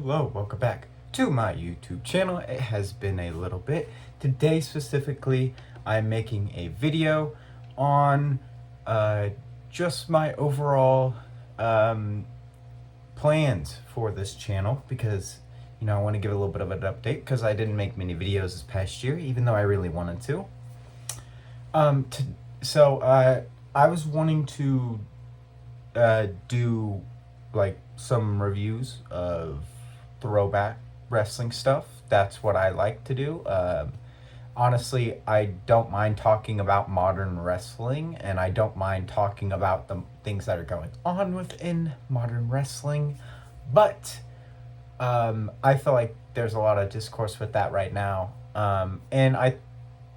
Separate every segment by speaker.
Speaker 1: Hello, welcome back to my YouTube channel. It has been a little bit. Today specifically, I'm making a video on just my overall plans for this channel because, I want to give a little bit of an update because I didn't make many videos this past year, even though I really wanted to. I was wanting to do like some reviews of throwback wrestling stuff. That's what I like to do. Honestly, I don't mind talking about modern wrestling, and I don't mind talking about the things that are going on within modern wrestling, but I feel like there's a lot of discourse with that right now, and I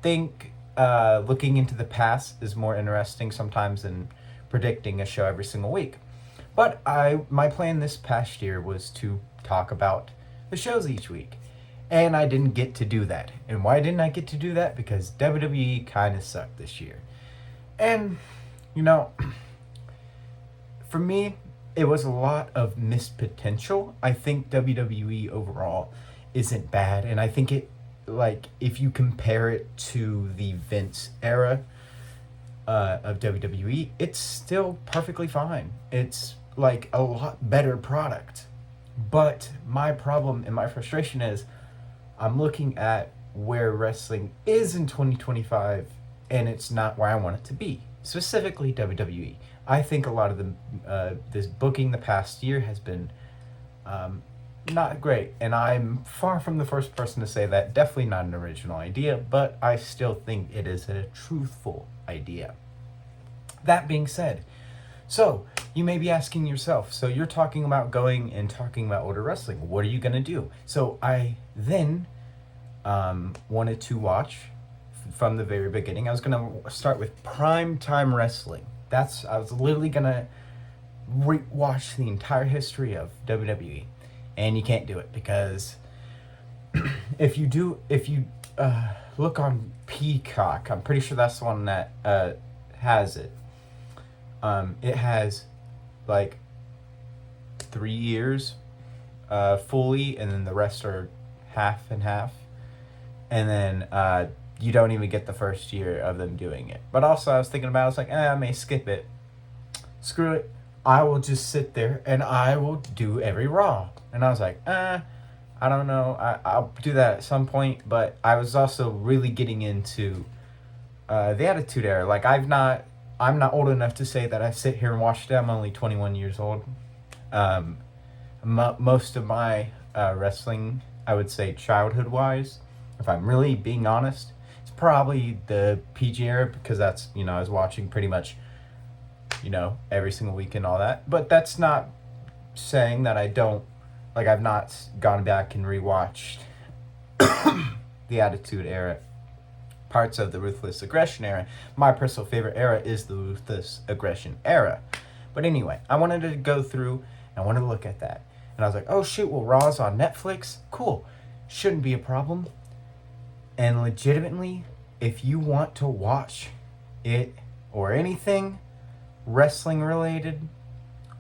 Speaker 1: think looking into the past is more interesting sometimes than predicting a show every single week. But my plan this past year was to talk about the shows each week. And I didn't get to do that. And why didn't I get to do that? Because WWE kind of sucked this year. And, for me, it was a lot of missed potential. I think WWE overall isn't bad. And I think if you compare it to the Vince era of WWE, it's still perfectly fine. It's like a lot better product. But my problem and my frustration is I'm looking at where wrestling is in 2025 and it's not where I want it to be. Specifically WWE. I think a lot of this booking the past year has been not great, and I'm far from the first person to say that. Definitely not an original idea, but I still think it is a truthful idea. That being said, so you may be asking yourself, so you're talking about going and talking about older wrestling. What are you going to do? So I then wanted to watch from the very beginning. I was going to start with Prime Time Wrestling. I was literally going to watch the entire history of WWE. And you can't do it because if you look on Peacock, I'm pretty sure that's the one that has it. It has like 3 years fully, and then the rest are half and half. And then you don't even get the first year of them doing it. But also I was thinking about it, I was like, I may skip it. Screw it. I will just sit there and I will do every Raw. And I was like, I don't know. I'll do that at some point. But I was also really getting into the Attitude Era. Like, I'm not old enough to say that I sit here and watch it. I'm only 21 years old. Most of my wrestling, I would say childhood-wise, if I'm really being honest, it's probably the PG era because that's, I was watching pretty much, every single week and all that. But that's not saying that I've not gone back and rewatched the Attitude Era, parts of the Ruthless Aggression Era. My personal favorite era is the Ruthless Aggression Era. But anyway, I wanted to go through and I wanted to look at that. And I was like, oh shoot, well, Raw's on Netflix? Cool. Shouldn't be a problem. And legitimately, if you want to watch it or anything wrestling related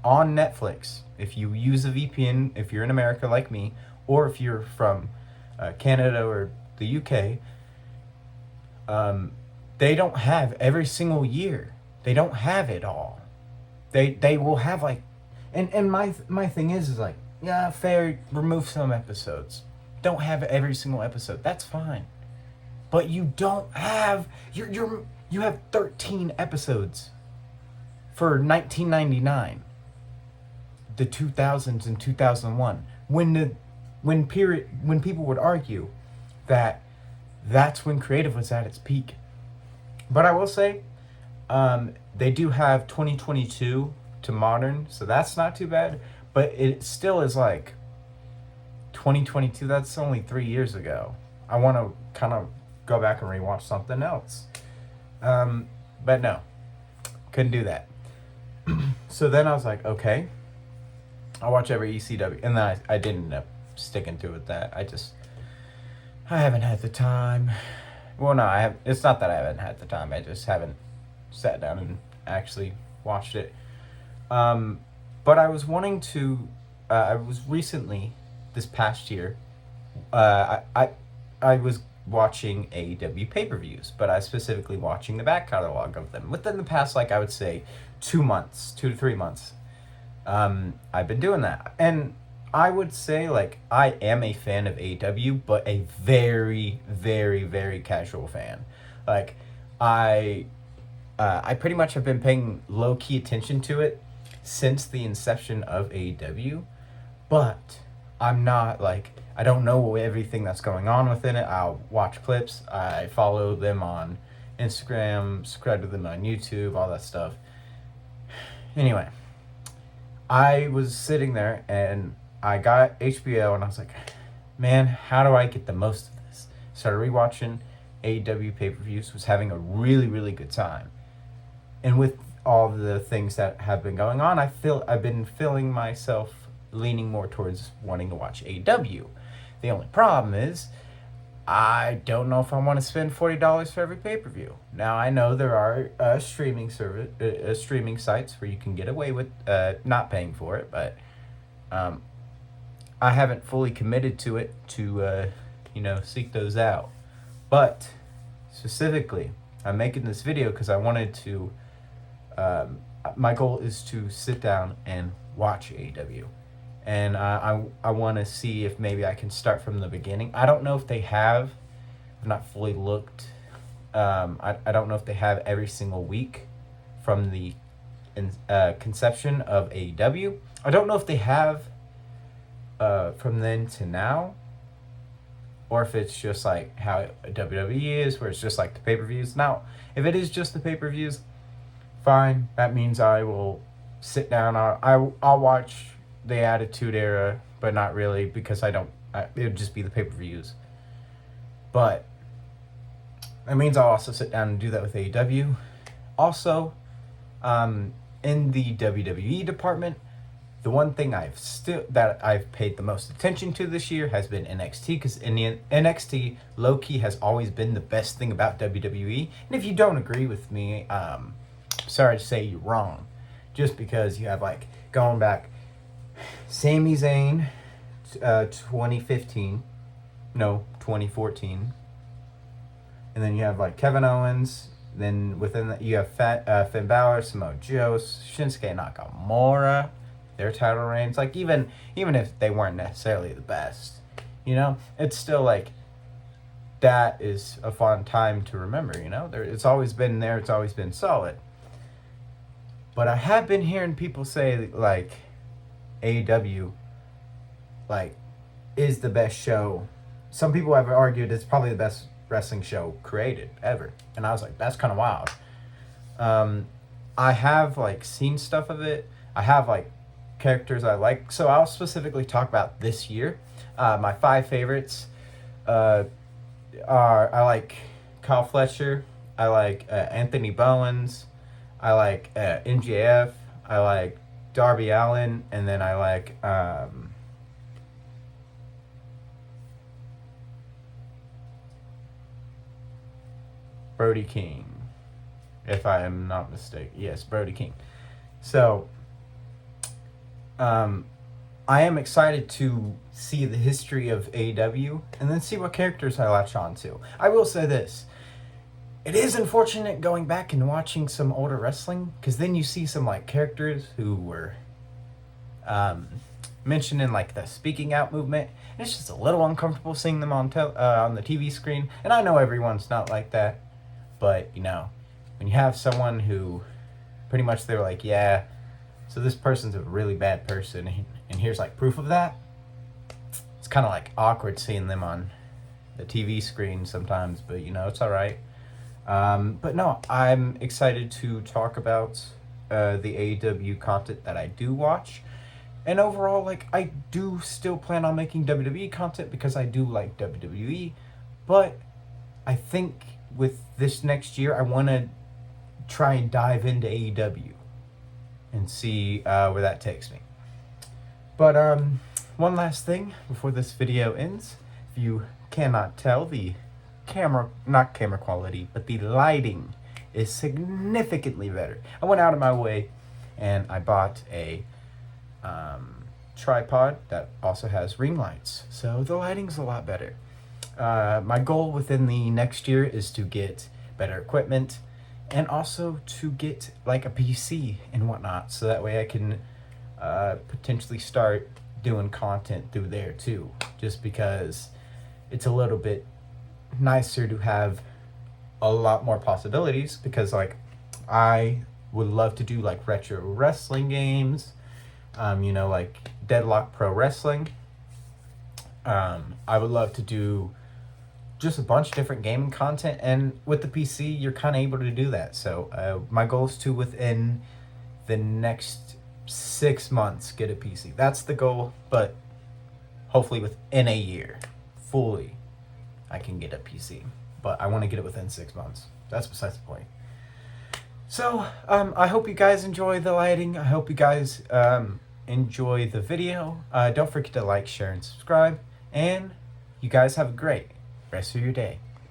Speaker 1: on Netflix, if you use a VPN, if you're in America like me, or if you're from Canada or the UK, they don't have every single year. They don't have it all. They will have and my thing is like, yeah, fair, remove some episodes. Don't have every single episode. That's fine. But you don't have you have 13 episodes for 1999. The 2000s and 2001, when people would argue that that's when creative was at its peak. But I will say, they do have 2022 to modern, so that's not too bad. But it still is like 2022. That's only 3 years ago. I want to kind of go back and rewatch something else. But no, couldn't do that. So then I was like, okay, I'll watch every ECW. And then I didn't end up sticking to it with that. I haven't had the time. Well, no, it's not that I haven't had the time. I just haven't sat down and actually watched it. But I was wanting to, I was recently this past year, I was watching AEW pay-per-views, but I was specifically watching the back catalog of them within the past, like, I would say 2 months, 2 to 3 months. I've been doing that, and I would say, like, I am a fan of AEW, but a very, very, very casual fan. Like, I I pretty much have been paying low key attention to it since the inception of AEW, but I'm not like, I don't know everything that's going on within it. I'll watch clips. I follow them on Instagram, subscribe to them on YouTube, all that stuff. Anyway, I was sitting there and I got HBO and I was like, man, how do I get the most of this? Started rewatching AEW pay-per-views, was having a really, really good time. And with all the things that have been going on, I've been feeling myself leaning more towards wanting to watch AEW. The only problem is I don't know if I want to spend $40 for every pay-per-view. Now, I know there are streaming sites where you can get away with not paying for it, but I haven't fully committed to it to seek those out. But specifically, I'm making this video because I wanted to. My goal is to sit down and watch AEW, and I want to see if maybe I can start from the beginning. I don't know if they have. I've not fully looked. I don't know if they have every single week from the conception of AEW. I don't know if they have from then to now, or if it's just like how WWE is, where it's just like the pay-per-views. Now, if it is just the pay-per-views, fine. That means I will sit down. I'll watch the Attitude Era, but not really, because it would just be the pay-per-views. But that means I'll also sit down and do that with AEW. Also, in the WWE department, the one thing I've paid the most attention to this year has been NXT, because NXT low-key has always been the best thing about WWE. And if you don't agree with me, sorry to say you're wrong. Just because you have, like, going back, Sami Zayn, 2014, and then you have, like, Kevin Owens. Then within that, you have Finn Balor, Samoa Joe, Shinsuke Nakamura. Their title reigns, like, even if they weren't necessarily the best, it's still like, that is a fun time to remember. It's always been there. It's always been solid. But I have been hearing people say, like, AEW, like, is the best show. Some people have argued it's probably the best wrestling show created ever, and I was like, that's kind of wild. I have, like, seen stuff of it. I have, like, characters I like. So I'll specifically talk about this year. My 5 favorites are, I like Kyle Fletcher, I like Anthony Bowens, I like MJF, I like Darby Allin, and then I like Brody King, if I am not mistaken. Yes, Brody King. So I am excited to see the history of AEW and then see what characters I latch on to. I will say this. It is unfortunate going back and watching some older wrestling, because then you see some, like, characters who were mentioned in, like, the speaking out movement, and it's just a little uncomfortable seeing them on the TV screen. And I know everyone's not like that, but, when you have someone who pretty much they're like, yeah, so this person's a really bad person, and here's, like, proof of that. It's kind of, like, awkward seeing them on the TV screen sometimes, but, it's all right. But no, I'm excited to talk about the AEW content that I do watch. And overall, like, I do still plan on making WWE content because I do like WWE. But I think with this next year, I want to try and dive into AEW and see where that takes me. But one last thing before this video ends. If you cannot tell, the not camera quality, but the lighting is significantly better. I went out of my way and I bought a tripod that also has ring lights, so the lighting's a lot better. My goal within the next year is to get better equipment and also to get like a PC and whatnot, so that way I can potentially start doing content through there too, just because it's a little bit nicer to have a lot more possibilities, because like I would love to do like retro wrestling games, like Deadlock Pro Wrestling. I would love to do just a bunch of different gaming content, and with the PC you're kind of able to do that. So my goal is to, within the next 6 months, get a PC. That's the goal, but hopefully within a year fully I can get a PC, but I want to get it within 6 months. That's besides the point. So I hope you guys enjoy the lighting. I hope you guys enjoy the video. Don't forget to like, share, and subscribe, and you guys have a great rest of your day.